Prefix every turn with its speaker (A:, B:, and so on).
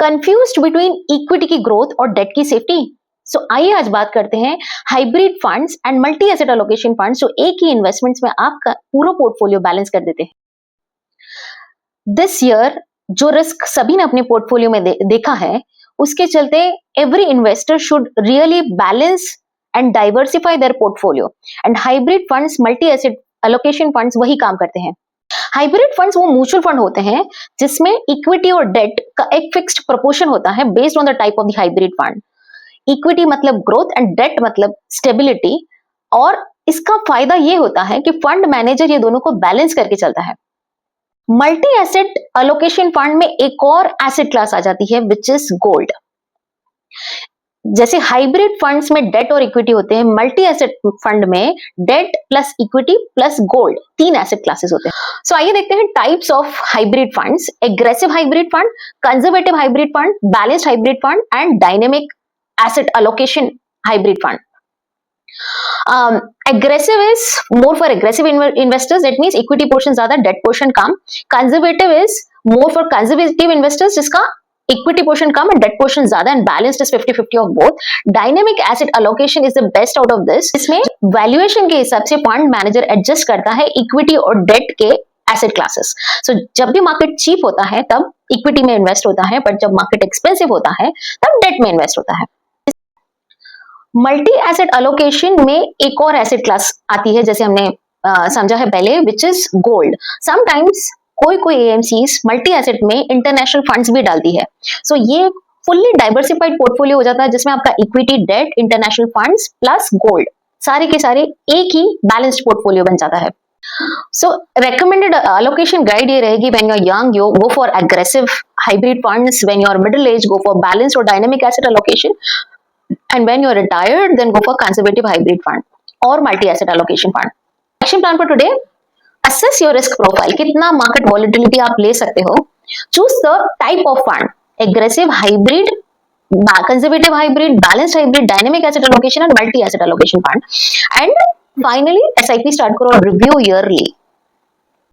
A: Confused between equity की growth और date की सेफ्टी। सो आइए आज बात करते हैं hybrid funds and multi asset allocation funds जो एक ही इन्वेस्टमेंट्स में आपका पूरा पोर्टफोलियो बैलेंस कर देते हैं। दिस ईयर जो रिस्क सभी ने अपने पोर्टफोलियो में देखा है, उसके चलते every investor should really balance and diversify their portfolio, and hybrid funds multi asset allocation funds वही काम करते हैं। हाइब्रिड फंड्स वो म्यूचुअल फंड होते हैं जिसमें इक्विटी और डेट का एक फिक्स्ड प्रोपोर्शन होता है based on the type of the hybrid fund. Equity मतलब ग्रोथ एंड डेट मतलब स्टेबिलिटी, और इसका फायदा ये होता है कि फंड मैनेजर ये दोनों को बैलेंस करके चलता है। मल्टी एसेट एलोकेशन फंड में एक और एसेट क्लास आ जाती है विच इज गोल्ड। जैसे हाइब्रिड फंड्स में डेट और इक्विटी होते हैं, मल्टी एसेट फंड में debt plus equity plus gold, तीन एसेट क्लासेस होते हैं। सो आइए देखते हैं types of hybrid funds. Aggressive hybrid fund, conservative hybrid fund, balanced hybrid fund and dynamic asset allocation hybrid fund. Aggressive is more for aggressive investors, that means equity portion ज्यादा, debt portion come. Conservative is more for conservative investors जिसका equity portion come and debt portion ज्यादा, and balanced is 50-50 of both। Dynamic asset allocation is the best out of this। इसमें valuation के हिसाब से fund manager adjust करता है equity और debt के asset classes। So जब भी market cheap होता है तब equity में invest होता है, but जब market expensive होता है तब debt में invest होता है। मल्टी एसेट एलोकेशन में एक और एसेट क्लास आती है जैसे हमने समझा है पहले, विच इज गोल्ड। समटाइम्स कोई एएमसीज मल्टी एसेट में इंटरनेशनल फंड्स भी डालती है। सो ये फुल्ली डाइवर्सिफाइड पोर्टफोलियो हो जाता है जिसमें आपका equity, debt, international funds plus gold सारे के सारे एक ही बैलेंस्ड पोर्टफोलियो बन जाता है। सो रेकमेंडेड एलोकेशन गाइड ये रहेगी, when you are young you go for aggressive hybrid funds, when you are middle age go for balanced और dynamic asset allocation, and when you're retired then go for conservative hybrid fund or multi asset allocation fund। Action plan for today: assess your risk profile, कितना market volatility आप ले सकते हो। Choose the type of fund: aggressive hybrid, conservative hybrid, balanced hybrid, dynamic asset allocation and multi asset allocation fund। And finally SIP start करो और review yearly।